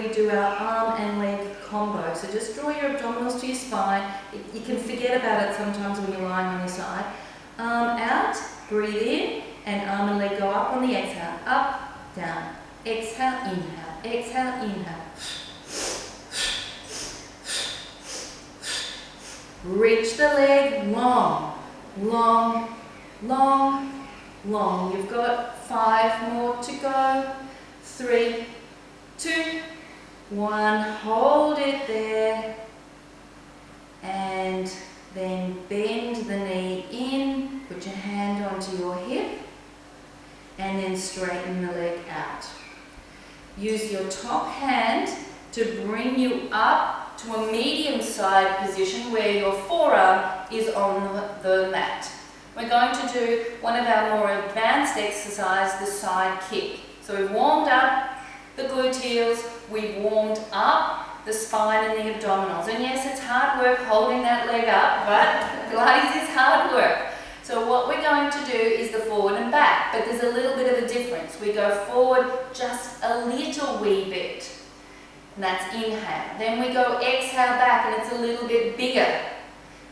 we do our arm and leg combo. So just draw your abdominals to your spine. You can forget about it sometimes when you're lying on your side. Arm out, breathe in, and arm and leg go up on the exhale. Up, down. Exhale, inhale. Exhale, inhale. Reach the leg long, long, long, long. You've got 5 more to go. 3, 2, 1. Hold it there. And then bend the knee in. Put your hand onto your hip. And then straighten the leg out. Use your top hand to bring you up to a medium side position where your forearm is on the mat. We're going to do one of our more advanced exercises, the side kick. So we've warmed up the gluteals, we've warmed up the spine and the abdominals. And yes, it's hard work holding that leg up, but Pilates is hard work. So what we're going to do is the forward and back, but there's a little bit of a difference. We go forward just a little wee bit. And that's inhale. Then we go exhale back and it's a little bit bigger.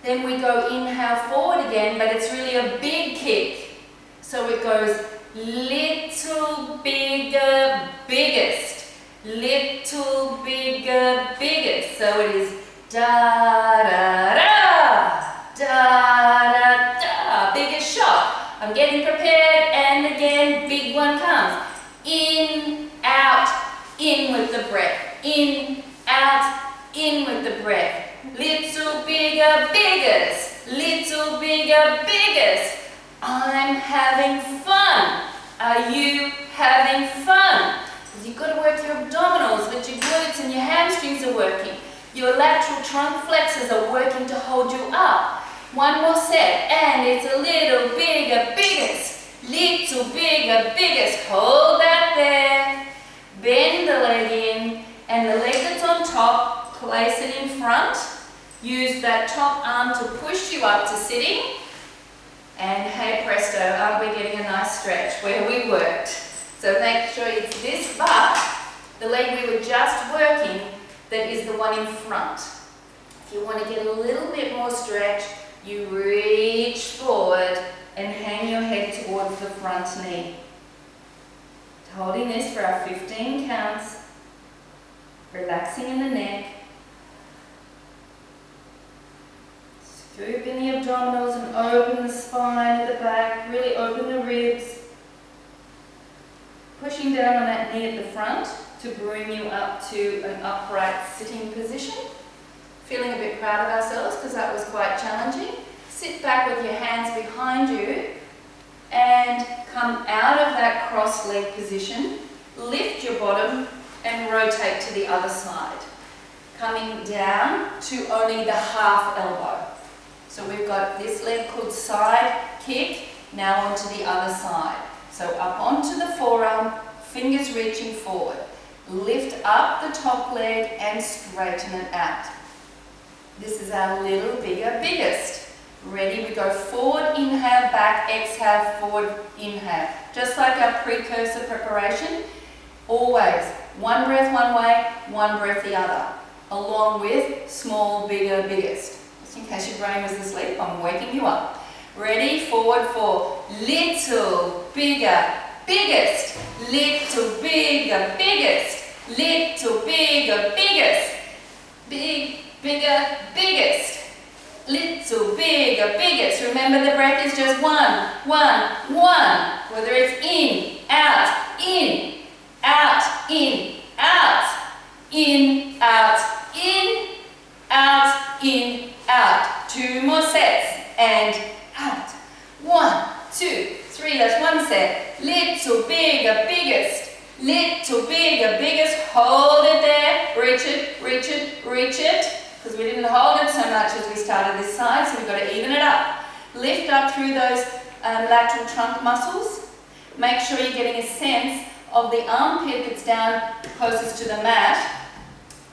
Then we go inhale forward again, but it's really a big kick. So it goes little bigger, biggest. Little bigger, biggest. So it is da da da, da da da. Biggest shot. I'm getting prepared and again, big one comes. In, out, in with the breath. In, out, in with the breath. Little bigger, biggest. Little bigger, biggest. I'm having fun. Are you having fun? Because you've got to work your abdominals, but your glutes and your hamstrings are working. Your lateral trunk flexors are working to hold you up. One more set, and it's a little bigger, biggest. Little bigger, biggest. Hold that there. Bend the leg in. And the leg that's on top, place it in front. Use that top arm to push you up to sitting. And hey presto, aren't we getting a nice stretch where we worked? So make sure it's this bar, the leg we were just working, that is the one in front. If you want to get a little bit more stretch, you reach forward and hang your head towards the front knee. Holding this for our 15 counts. Relaxing in the neck. Scoop in the abdominals and open the spine at the back. Really open the ribs. Pushing down on that knee at the front to bring you up to an upright sitting position. Feeling a bit proud of ourselves because that was quite challenging. Sit back with your hands behind you and come out of that cross leg position. Lift your bottom and rotate to the other side. Coming down to only the half elbow. So we've got this leg called side kick, now onto the other side. So up onto the forearm, fingers reaching forward. Lift up the top leg and straighten it out. This is our little bigger, biggest. Ready, we go forward, inhale, back, exhale, forward, inhale. Just like our precursor preparation, always one breath one way, one breath the other, along with small, bigger, biggest. Just in case your brain was asleep, I'm waking you up. Ready, forward for little, bigger, biggest, little, bigger, biggest, little, bigger, biggest, big, bigger, biggest, little, bigger, biggest. Remember the breath is just one, one, one. Whether it's in, out, in, out, in, out, in, out, in, out, in, out. 2 more sets and out. 1, 2, 3. That's one set. Little, bigger, biggest. Little, bigger, biggest. Hold it there. Reach it, reach it, reach it. Because we didn't hold it so much as we started this side, so we've got to even it up. Lift up through those lateral trunk muscles. Make sure you're getting a sense of the armpit that's down closest to the mat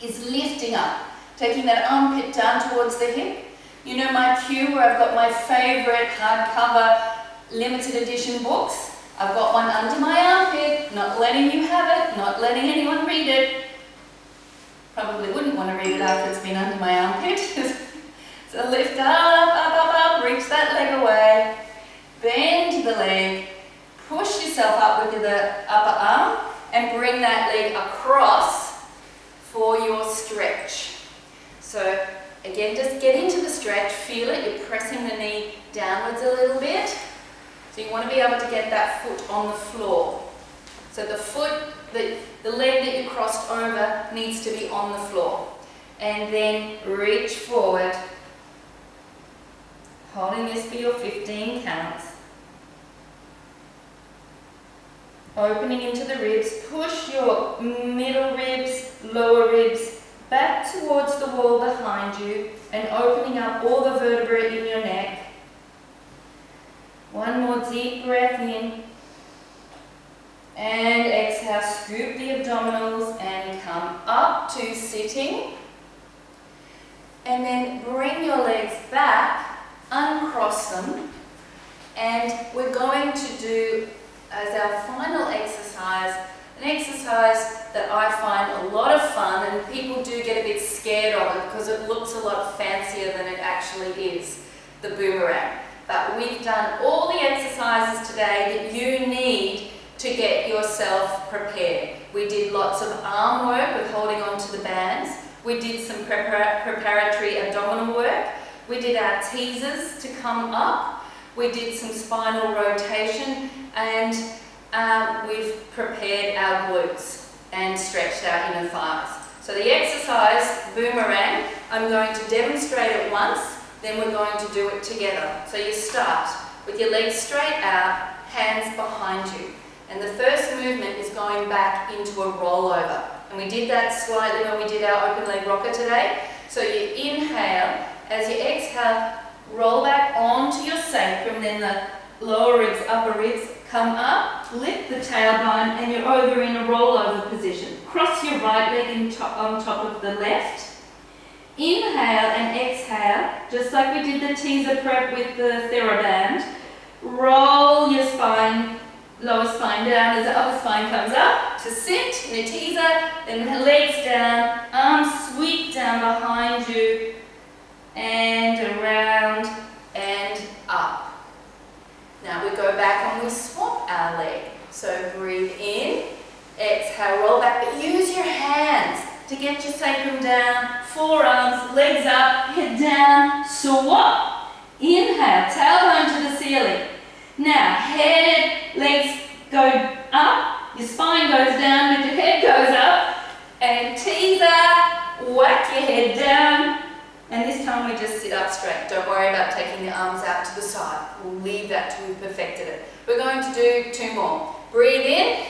is lifting up. Taking that armpit down towards the hip. You know my cue where I've got my favourite hardcover limited edition books. I've got one under my armpit, not letting you have it, not letting anyone read it. Probably wouldn't want to read it after it's been under my armpit. So lift up, reach that leg away, bend the leg, push yourself up with the upper arm and bring that leg across for your stretch. So again, just get into the stretch, feel it, you're pressing the knee downwards a little bit. So you want to be able to get that foot on the floor. So the foot, the leg that you crossed over needs to be on the floor. And then reach forward, holding this for your 15 counts. Opening into the ribs, push your middle ribs, lower ribs back towards the wall behind you and opening up all the vertebrae in your neck. One more deep breath in and exhale, scoop the abdominals and come up to sitting. And then bring your legs back, uncross them, and we're going to do as our final exercise, an exercise that I find a lot of fun, and people do get a bit scared of it because it looks a lot fancier than it actually is, the boomerang. But we've done all the exercises today that you need to get yourself prepared. We did lots of arm work with holding on to the bands. We did some preparatory abdominal work. We did our teasers to come up. We did some spinal rotation, and we've prepared our glutes and stretched our inner thighs. So the exercise, boomerang, I'm going to demonstrate it once, then we're going to do it together. So you start with your legs straight out, hands behind you. And the first movement is going back into a rollover. And we did that slightly when we did our open leg rocker today. So you inhale, as you exhale, roll back onto your sacrum, then the lower ribs, upper ribs come up, lift the tailbone, and you're over in a rollover position. Cross your right leg on top of the left. Inhale and exhale, just like we did the teaser prep with the TheraBand. Roll your spine, lower spine down as the upper spine comes up to sit in a teaser, then the legs down, arms sweep down behind you, and around and up. Now we go back and we swap our leg. So breathe in, exhale, roll back, but use your hands to get your sacrum down, forearms, legs up, head down, swap. Inhale, tailbone to the ceiling. Now head, legs go up, your spine goes down, but your head goes up, and teaser, whack your head down. And this time we just sit up straight. Don't worry about taking the arms out to the side. We'll leave that till we've perfected it. We're going to do 2 more. Breathe in,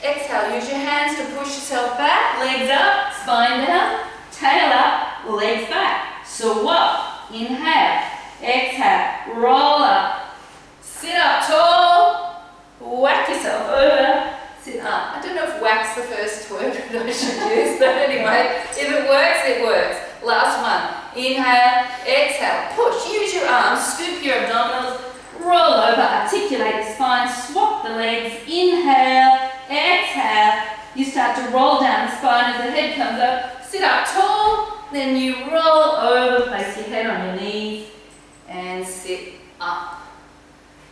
exhale. Use your hands to push yourself back. Legs up, spine down, tail up, legs back. So up, inhale, exhale, roll up, sit up tall, whack yourself over, sit up. I don't know if whack's the first word that I should use, but anyway, if it works, it works. Last one. Inhale, exhale, push, use your arms, scoop your abdominals, roll over, articulate the spine, swap the legs, inhale, exhale, you start to roll down the spine as the head comes up, sit up tall, then you roll over, place your head on your knees, and sit up.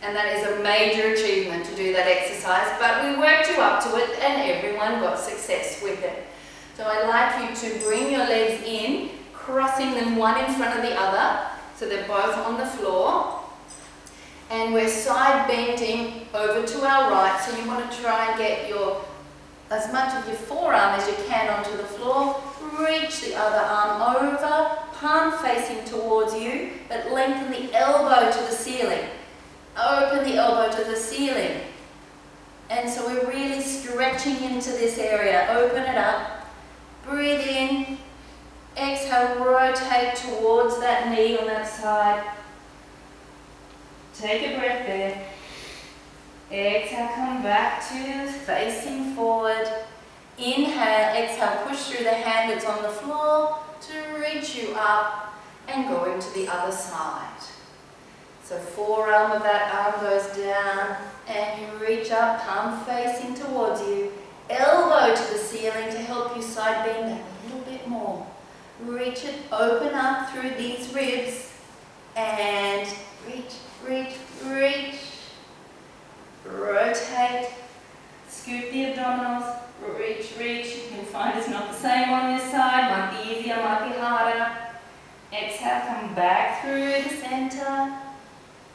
And that is a major achievement to do that exercise, but we worked you up to it and everyone got success with it. So I'd like you to bring your legs in, crossing them one in front of the other, so they're both on the floor. And we're side bending over to our right, so you want to try and get as much of your forearm as you can onto the floor. Reach the other arm over, palm facing towards you, but lengthen the elbow to the ceiling. Open the elbow to the ceiling. And so we're really stretching into this area. Open it up. Breathe in. Exhale, rotate towards that knee on that side. Take a breath there. Exhale, come back to facing forward. Inhale, exhale, push through the hand that's on the floor to reach you up and go into the other side. So forearm of that arm goes down and you reach up, palm facing towards you. Elbow to the ceiling to help you side bend that little bit more. Reach it, open up through these ribs and reach, reach, reach. Rotate, scoop the abdominals, reach, reach. You can find it's not the same on this side, might be easier, might be harder. Exhale, come back through the center.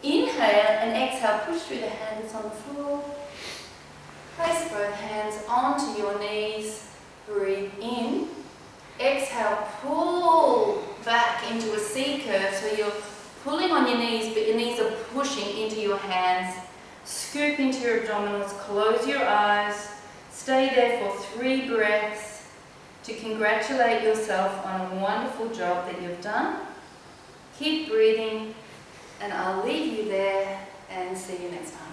Inhale and exhale, push through the hands on the floor. Place both hands onto your knees. Breathe in. Exhale, pull back into a C curve. So you're pulling on your knees, but your knees are pushing into your hands. Scoop into your abdominals, close your eyes. Stay there for 3 breaths to congratulate yourself on a wonderful job that you've done. Keep breathing, and I'll leave you there and see you next time.